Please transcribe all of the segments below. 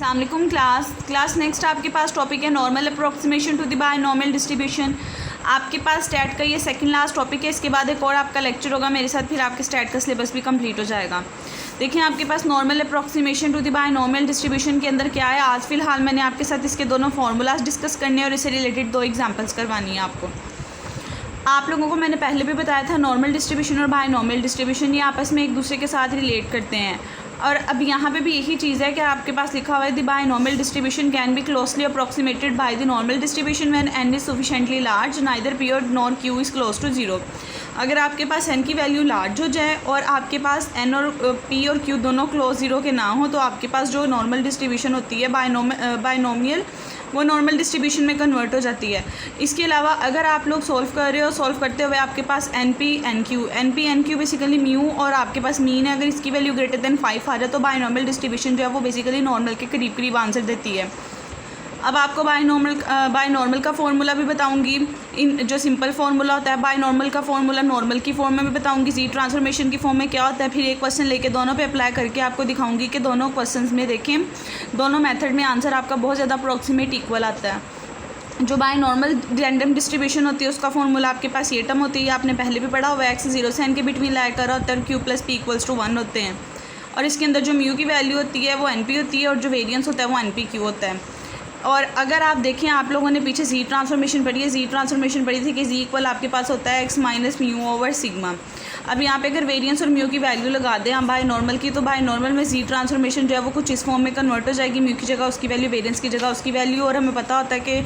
अस्सलामुअलैकुम class next आपके पास टॉपिक है normal approximation to the binomial distribution. आपके पास स्टैट का ये सेकंड लास्ट टॉपिक है। इसके बाद एक और आपका लेक्चर होगा मेरे साथ, फिर आपके स्टैट का सिलेबस भी कंप्लीट हो जाएगा। देखिए आपके पास normal approximation to the binomial distribution के अंदर क्या है। आज फिलहाल मैंने आपके साथ इसके दोनों फार्मूलाज डिस्कस करने और इससे रिलेटेड 2 एग्जाम्पल्स करवानी है आपको। आप लोगों को मैंने पहले भी बताया था नॉर्मल डिस्ट्रीब्यूशन और बायनॉमियल डिस्ट्रीब्यूशन ये आपस में एक दूसरे के साथ रिलेट करते हैं। और अब यहाँ पे भी यही चीज़ है कि आपके पास लिखा हुआ है the binomial distribution can be closely approximated by the normal distribution when n is sufficiently large neither p और nor q is close to 0। अगर आपके पास n की वैल्यू लार्ज हो जाए और आपके पास n और p और q दोनों क्लोज 0 के ना हो तो आपके पास जो नॉर्मल डिस्ट्रीब्यूशन होती है बायनॉमियल वो नॉर्मल डिस्ट्रीब्यूशन में कन्वर्ट हो जाती है। इसके अलावा अगर आप लोग सॉल्व कर रहे हो, सॉल्व करते हुए आपके पास N P N Q basically mu और आपके पास मीन है, अगर इसकी वैल्यू ग्रेटर देन 5 आ जाए तो बायनॉमियल डिस्ट्रीब्यूशन जो है वो बेसिकली नॉर्मल के करीब करीब आंसर देती है। अब आपको बायनॉर्मल का फॉर्मूला भी बताऊंगी। इन जो सिंपल फार्मूला होता है बायनॉर्मल का फॉर्मूला नॉर्मल की फॉर्म में भी बताऊंगी, जी ट्रांसफॉर्मेशन की फॉर्म में क्या होता है। फिर एक क्वेश्चन लेके दोनों पे अप्लाई करके आपको दिखाऊंगी कि दोनों क्वेश्चंस में देखें दोनों मेथड में आंसर आपका बहुत ज़्यादा अप्रॉक्सीमेट इक्वल आता है। जो बायनॉर्मल रैंडम डिस्ट्रीब्यूशन होती है उसका फॉर्मूला आपके पास ये टर्म होती है, आपने पहले भी पढ़ा हुआ है, x 0 से n के बिटवीन लाई कर रहा होता है और q + p = 1 होते हैं। और इसके अंदर जो म्यू की वैल्यू होती है वो np होती है और जो वेरियंस होता है वो npq होता है। और अगर आप देखें आप लोगों ने पीछे जी ट्रांसफॉर्मेशन पढ़ी है, जी ट्रांसफॉर्मेशन पढ़ी थी कि जी इक्वल आपके पास होता है x - μ/σ। अब यहाँ पे अगर वेरिएंस और म्यू की वैल्यू लगा दें हम बायनॉर्मल की तो बायनॉर्मल में जी ट्रांसफॉर्मेशन जो है वो कुछ इस फॉर्म में कन्वर्ट हो जाएगी, म्यू की जगह उसकी वैल्यू, वेरिएंस की जगह उसकी वैल्यू। और हमें पता होता है कि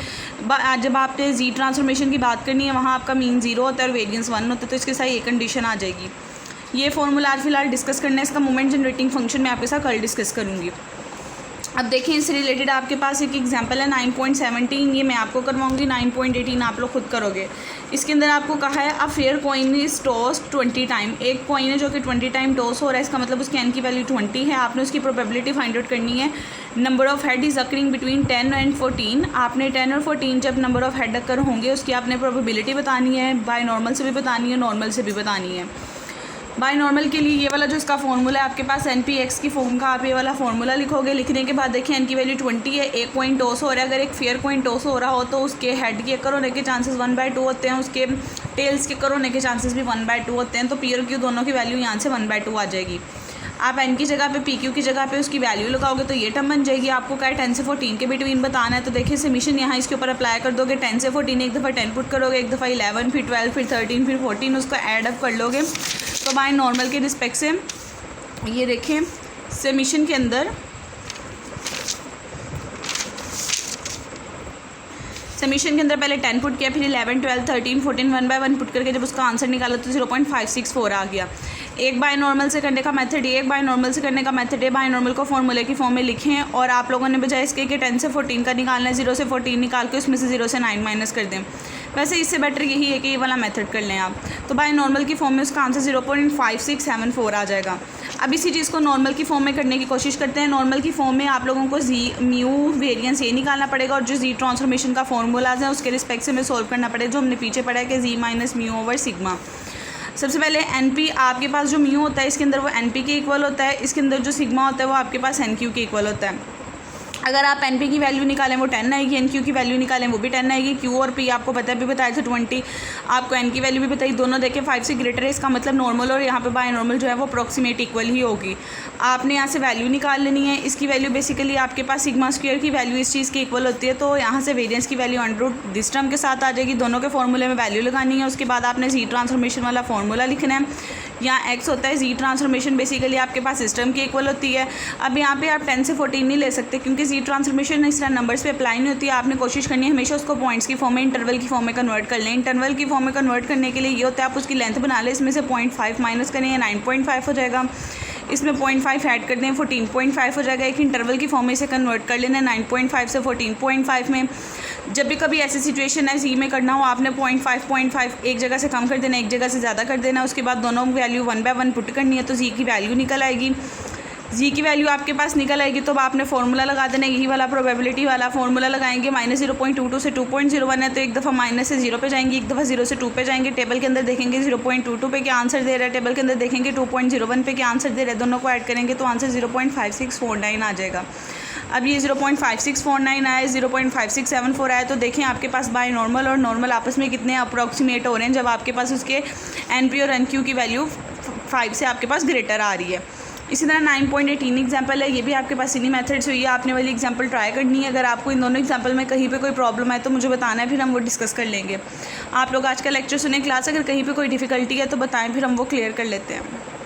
जब आपने जी ट्रांसफॉर्मेशन की बात करनी है वहाँ आपका मीन 0 होता है और वेरिएंस 1 होता है, तो इसके साथ ये कंडीशन आ जाएगी। ये फॉर्मूला आज फिलहाल डिस्कस करना है, इसका मोमेंट जनरेटिंग फंक्शन मैं आपके साथ कल डिस्कस करूँगी। अब देखिए इससे रिलेटेड आपके पास एक एग्जांपल है 9.17, ये मैं आपको करवाऊंगी, 9.18 आप लोग खुद करोगे। इसके अंदर आपको कहा है a fair coin is tossed 20 time. एक कॉइन है जो कि 20 टाइम टॉस हो रहा है, इसका मतलब उसकी n की वैल्यू 20 है। आपने उसकी प्रोबेबिलिटी फाइंड आउट करनी है। Number of head is occurring between 10 and 14। आपने 10 और 14 जब नंबर ऑफ हेड अकर होंगे उसकी आपने प्रोबेबिलिटी बतानी है, बायनॉर्मल से भी बतानी है, नॉर्मल से भी बतानी है। बायनॉर्मल के लिए ये वाला जो इसका फॉर्मूला है आपके पास npx की फॉर्म का आप ये वाला फॉर्मूला लिखोगे। लिखने के बाद देखिए n की वैल्यू 20 है, एक कॉइन टॉस हो रहा है। अगर एक फेयर कॉइन टॉस हो रहा हो तो उसके हेड के अकर होने के चांसेस 1/2 होते हैं, उसके टेल्स के अकर होने के चांसेस भी 1/2 होते हैं। तो p और q दोनों की वैल्यू यहाँ से 1/2 आ जाएगी। आप n की जगह पे pq की जगह पे उसकी वैल्यू लगाओगे तो ये टर्म बन जाएगी। आपको क्या है 10 से 14 के बिटवीन बताना है, तो देखिए समीशन यहाँ इसके ऊपर अप्लाई कर दोगे। 10 से 14 एक दफ़ा 10 पुट करोगे, एक दफ़ा 11, फिर 12, फिर 13, फिर 14, उसको ऐड अप कर लोगे। तो बायनॉर्मल के रिस्पेक्ट से ये देखें समीशन के अंदर पहले 10 पुट किया, फिर 11, 12, 13, 14 1 बाय 1 पुट करके जब उसका आंसर निकाला तो 0.564 आ गया। एक बायनॉर्मल से करने का मेथड ये, एक बायनॉर्मल से करने का मेथड है बायनॉर्मल को फॉर्मूले की फॉर्म में लिखें और आप लोगों ने बजाय इसके कि 10 से 14 का निकालना है, 0 से 14 निकाल के उसमें से 0 से 9 माइनस कर दें। वैसे इससे बेटर यही है कि ये वाला मेथड कर लें आप। तो बायनॉर्मल की फॉर्म में उसका आंसर 0.5674 आ जाएगा। अब इसी चीज़ को नॉर्मल की फॉर्म में करने की कोशिश करते हैं। नॉर्मल की फॉर्म में आप लोगों को जी म्यू वेरिएंस ये निकालना पड़ेगा और जो जी ट्रांसफॉर्मेशन का फॉर्मूलाज है उसके रिस्पेक्ट से हमें सॉल्व करना पड़ेगा, जो हमने पीछे पढ़ा है कि जी - μ/σ। सबसे पहले np आपके पास जो म्यू होता है इसके अंदर वो np के इक्वल होता है, इसके अंदर जो सिग्मा होता है वो आपके पास nq के इक्वल होता है। अगर आप np की वैल्यू निकालें वो 10 आएगी, nq की वैल्यू निकालें वो भी 10 आएगी, q और p आपको पता है भी बताया था 20, आपको n की वैल्यू भी बताई, दोनों देखें 5 से ग्रेटर है, इसका मतलब नॉर्मल और यहाँ पे बायनॉर्मल जो है वो अप्रॉक्सीमेट इक्वल ही होगी। आपने यहाँ से वैल्यू निकाल लेनी है। इसकी वैल्यू बेसिकली आपके पास सिग्मा स्क्वायर की वैल्यू इस चीज़ की इक्वल होती है, तो यहाँ से वेरिएंस की वैल्यू √ दिस टर्म के साथ आ जाएगी। दोनों के फॉर्मूले में वैल्यू लगानी है, उसके बाद आपने जी ट्रांसफॉर्मेशन वाला फॉर्मूला लिखना है। यहाँ x होता है, जी ट्रांसफॉर्मेशन बेसिकली आपके पास सिस्टम की इक्वल होती है। अब यहाँ पे आप 10 से 14 नहीं ले सकते क्योंकि जी ट्रांसफॉर्मेशन इस तरह नंबर्स पे अप्लाई नहीं होती है। आपने कोशिश करनी है हमेशा उसको पॉइंट्स की फॉर्म में, इंटरवल की फॉर्म में कन्वर्ट कर लें। इंटरवल की फॉर्म में कन्वर्ट करने के लिए ये होता है आप उसकी लेंथ बना लें, इसमें से 0.5 माइनस करें, 9.5 हो जाएगा। इसमें 0.5 ऐड कर दें, 14.5 हो जाएगा। एक इंटरवल की फॉर्म में इसे कन्वर्ट कर लेना 9.5 से 14.5 में। जब भी कभी ऐसी सिचुएशन है जी में करना हो आपने 0.5 एक जगह से कम कर देना, एक जगह से ज़्यादा कर देना, उसके बाद दोनों वैल्यू 1 बाय 1 पुट करनी है तो जी की वैल्यू निकल आएगी। जी की वैल्यू आपके पास निकल आएगी तो अब आपने फार्मूला लगा देना, यही वाला प्रोबेबिलिटी वाला फार्मूला लगाएंगे। -0.22 से 2.01 है तो एक दफ़ा माइनस से 0 पे जाएंगे, एक दफ़ा 0 से 2 पे जाएंगे। टेबल के अंदर देखेंगे 0.22 पे क्या आंसर दे रहा है, टेबल के अंदर देखेंगे 2.01 पे क्या आंसर दे रहा है, दोनों को ऐड करेंगे तो आंसर 0.5649 आ जाएगा। अब ये 0.5649 आया, 0.5674 आया, तो देखें आपके पास बाय नॉर्मल और नॉर्मल आपस में कितने अप्रॉक्सीमेट हो रहे हैं जब आपके पास उसके NP और NQ की वैल्यू 5 से आपके पास ग्रेटर आ रही है। इसी तरह 9.18 एग्जाम्पल है, ये भी आपके पास इन्हीं मेथड से हुई है। आपने वाली एग्जाम्पल ट्राई करनी है। अगर आपको इन दोनों एग्जाम्पल में कहीं पे कोई प्रॉब्लम है तो मुझे बताना है, फिर हम वो डिस्कस कर लेंगे। आप लोग आज का लेक्चर सुने क्लास, अगर कहीं पे कोई डिफ़िकल्टी है तो बताएं, फिर हम वो क्लियर कर लेते हैं।